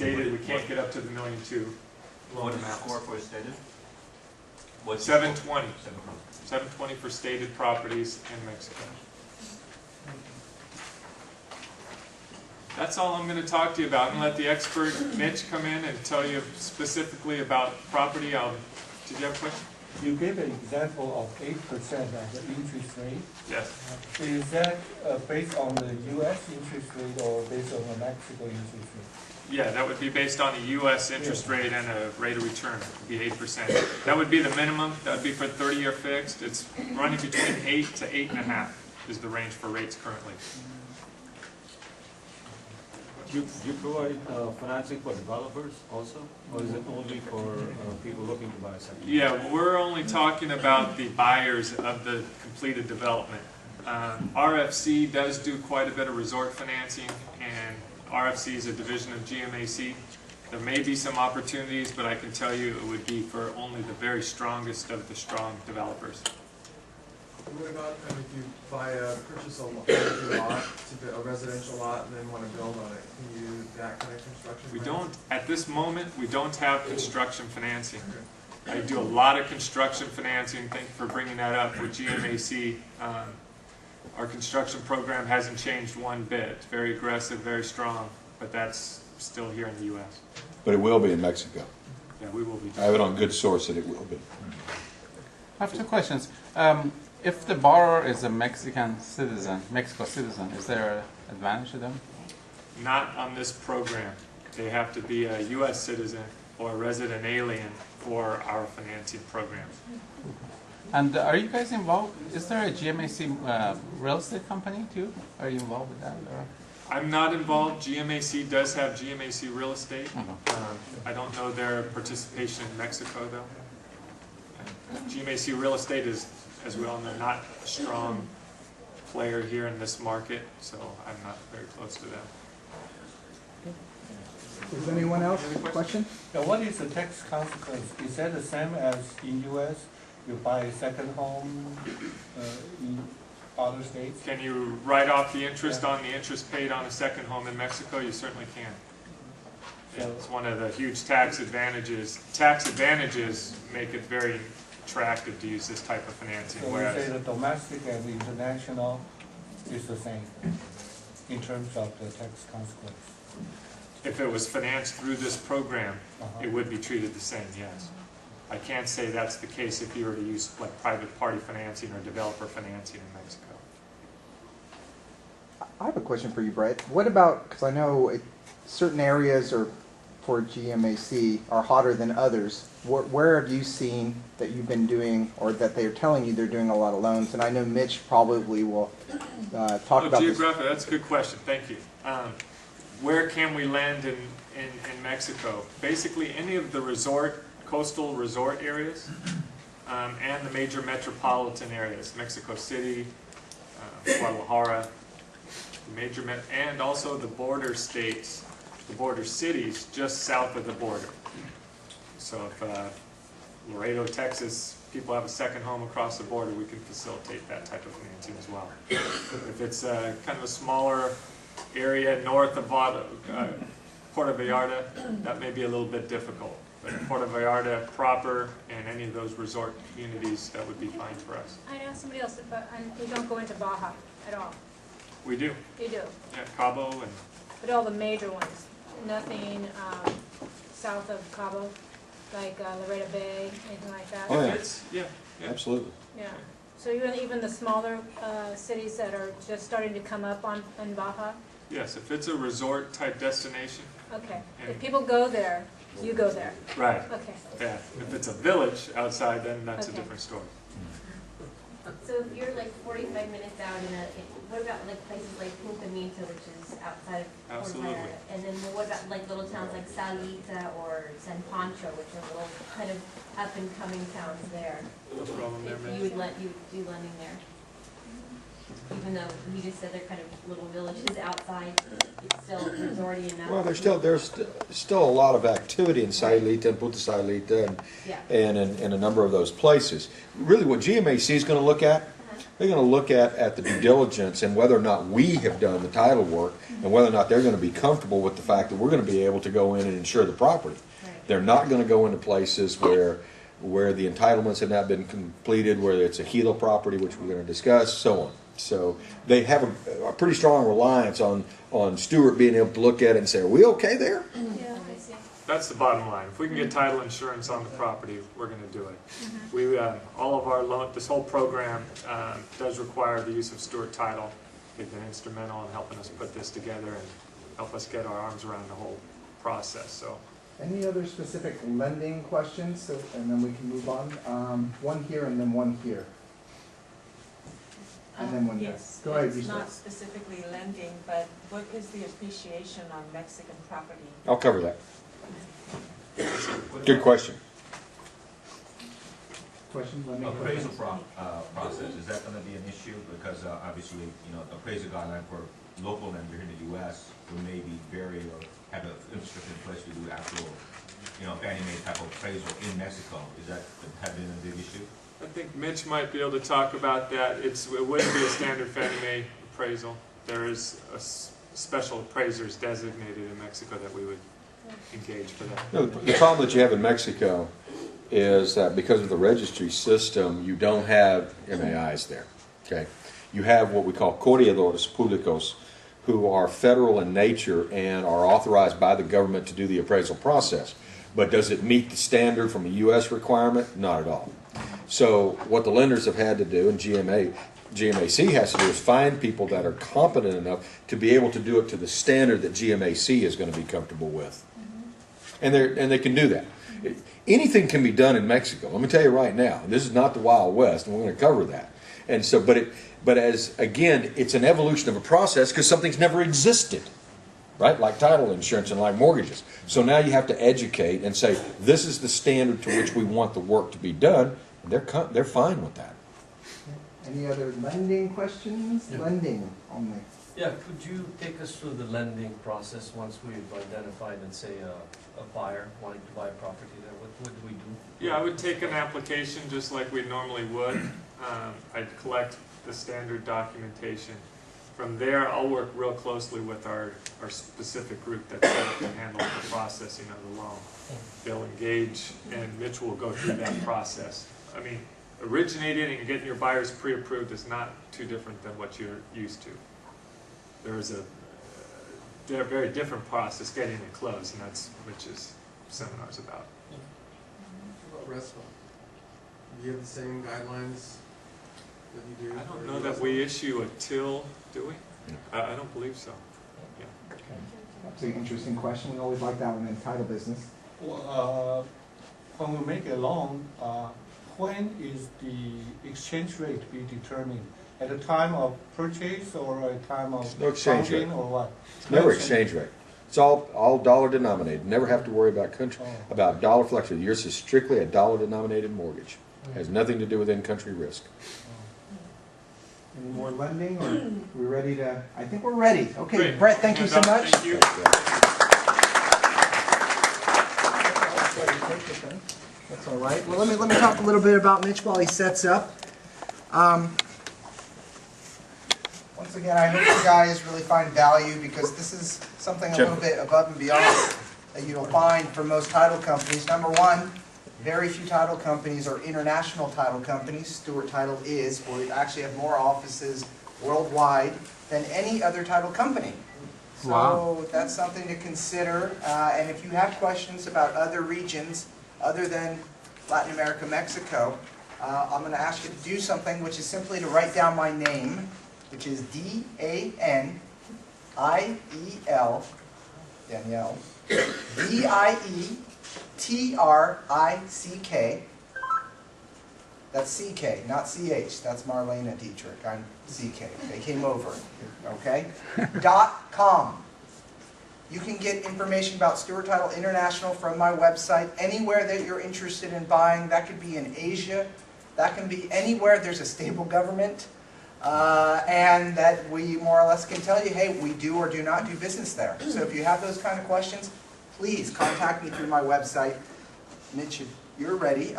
Stated, we can't get up to the $1.2 million loan What is the amount. score for stated? What's 720. 720. 720 for stated properties in Mexico. That's all I'm going to talk to you about. I'm going to let the expert Mitch come in and tell you specifically about property. Did you have a question? You gave an example of 8% of the interest rate. Yes. Is that based on the U.S. interest rate or based on the Mexico interest rate? Yeah, that would be based on a U.S. interest rate and a rate of return. It would be 8%. That would be the minimum. That would be for 30-year fixed. It's running between 8 to 8.5 is the range for rates currently. Do you provide financing for developers also, or is it only for people looking to buy a second? Yeah, we're only talking about the buyers of the completed development. RFC does do quite a bit of resort financing, and RFC is a division of GMAC. There may be some opportunities, but I can tell you it would be for only the very strongest of the strong developers. What about if you purchase a lot, a residential lot, and then want to build on it? Can you do that kind of construction? We financing? don't, at this moment, we don't have construction financing. I do a lot of construction financing. Thank you for bringing that up with GMAC. Our construction program hasn't changed one bit. It's very aggressive, very strong, but that's still here in the U.S. But it will be in Mexico. Yeah, we will be. I have it on good source that it will be. I have two questions. If the borrower is a Mexico citizen, is there an advantage to them? Not on this program. They have to be a U.S. citizen or a resident alien for our financing program. And are you guys involved? Is there a GMAC real estate company too? Are you involved with that? Or? I'm not involved. GMAC does have GMAC real estate. I don't know their participation in Mexico though. GMAC real estate is, as we all know, not a strong player here in this market, so I'm not very close to them. Does anyone else have a question? Now, what is the tax consequence? Is that the same as in U.S.? You buy a second home in other states? Can you write off the interest on the interest paid on a second home in Mexico? You certainly can. Yeah, it's one of the huge tax advantages. Tax advantages make it very attractive to use this type of financing. So you Whereas say the domestic and the international is the same in terms of the tax consequence? if it was financed through this program, it would be treated the same, yes. I can't say that's the case if you were to use like private party financing or developer financing in Mexico. I have a question for you, Brett. What about, because I know certain areas are for GMAC are hotter than others. Where have you seen that you've been doing, or that they're telling you they're doing a lot of loans? And I know Mitch probably will talk about geographic, that's a good question, thank you. Where can we lend in Mexico? Basically any of the coastal resort areas and the major metropolitan areas, Mexico City, Guadalajara, and also the border states, the border cities just south of the border. So if Laredo, Texas, people have a second home across the border, we can facilitate that type of financing as well. If it's kind of a smaller area north of Puerto Vallarta, that may be a little bit difficult. But Puerto Vallarta proper and any of those resort communities, that would be fine for us. I asked somebody else, but you don't go into Baja at all. We do. You do. Yeah, Cabo and. But all the major ones, nothing south of Cabo, like Laredo Bay, anything like that. Oh, yeah. Yeah. Absolutely. Yeah. So even the smaller cities that are just starting to come up in Baja. Yes, if it's a resort type destination. Okay. If people go there, you go there. Right. Okay. Yeah. If it's a village outside, then that's a different story. So if you're like 45 minutes out what about like places like Punta Mita, which is outside of Puerto Vallarta? And then what about like little towns like Salita or San Pancho, which are little kind of up and coming towns there? No problem there, If you would do lending there. Even though you just said they're kind of little villages outside, it's still resorty enough. Well, there's still a lot of activity in Salita and Punta Salita and in a number of those places. Really, what GMAC is going to look at They're gonna look at the due diligence and whether or not we have done the title work, and whether or not they're gonna be comfortable with the fact that we're gonna be able to go in and insure the property. They're not gonna go into places where the entitlements have not been completed, where it's a HELO property, which we're gonna discuss, so on. So they have a pretty strong reliance on Stewart being able to look at it and say, are we okay there? Yeah, I see. That's the bottom line. If we can get title insurance on the property, we're going to do it. We, all of our this whole program does require the use of Stewart Title. They've been instrumental in helping us put this together and help us get our arms around the whole process. So, Any other specific lending questions? So, and then we can move on. One here and then one here. And then one there. Yes, Go ahead, it's Lisa. not specifically lending, but what is the appreciation on Mexican property? I'll cover that. Good question. Questions? Let me go Appraisal ahead. process, is that gonna be an issue? Because obviously, you know, the appraisal guideline for local lender in the US will maybe vary or have an infrastructure in place to do actual, you know, Fannie Mae type of appraisal in Mexico. Is that have been a big issue? I think Mitch might be able to talk about that. It wouldn't be a standard Fannie Mae appraisal. There is special appraisers designated in Mexico that we would engage for that. No, the problem that you have in Mexico is that because of the registry system, you don't have MAIs there. Okay, you have what we call corredores públicos, who are federal in nature and are authorized by the government to do the appraisal process. But does it meet the standard from a U.S. requirement? Not at all. So what the lenders have had to do, and GMAC has to do, is find people that are competent enough to be able to do it to the standard that GMAC is going to be comfortable with. And they can do that. Anything can be done in Mexico. Let me tell you right now, this is not the Wild West, and we're going to cover that. And so, but as again, it's an evolution of a process because something's never existed, right? Like title insurance and like mortgages. So now you have to educate and say, this is the standard to which we want the work to be done. And they're fine with that. Any other lending questions? Yeah. Lending only. Yeah, could you take us through the lending process once we've identified, let's say, a buyer wanting to buy a property there? What do we do? Yeah, I would take an application just like we normally would. I'd collect the standard documentation. From there, I'll work real closely with our specific group that's set up to handle the processing of the loan. They'll engage, and Mitch will go through that process. I mean, originating and getting your buyers pre-approved is not too different than what you're used to. There is a very different process getting it closed, and that's Mitch's seminar's about. What about restaurant? Do you have the same guidelines that you do? I don't for know that restaurant? we issue a till, do we? I don't believe so. Yeah. That's an interesting question. We always like that one in the title business. Well, when we make a loan, when is the exchange rate be determined? At the time of purchase or at the time of No exchange funding rate. or what? It's never exchange rate. It's all dollar denominated. Never have to worry about dollar fluctuation. Yours is strictly a dollar denominated mortgage. Has nothing to do with in-country risk. Any more lending, or are we ready to? I think we're ready. Okay, Great. Brett, thank you so Hand up. much. Thank you. That's all right. Well, let me talk a little bit about Mitch while he sets up. Once again, I hope you guys really find value because this is something a little bit above and beyond that you'll find for most title companies. Number one, very few title companies are international title companies. Stewart Title is. We actually have more offices worldwide than any other title company. So Wow. that's something to consider. And if you have questions about other regions other than Latin America, Mexico, I'm going to ask you to do something, which is simply to write down my name, which is Daniel, Danielle, Dietrick. That's CK, not CH. That's Marlena Dietrich. I'm CK. They came over, okay? .com. You can get information about Stewart Title International from my website anywhere that you're interested in buying. That could be in Asia. That can be anywhere there's a stable government. And that we more or less can tell you, hey, we do or do not do business there. So if you have those kind of questions, please contact me through my website. Mitch, if you're ready.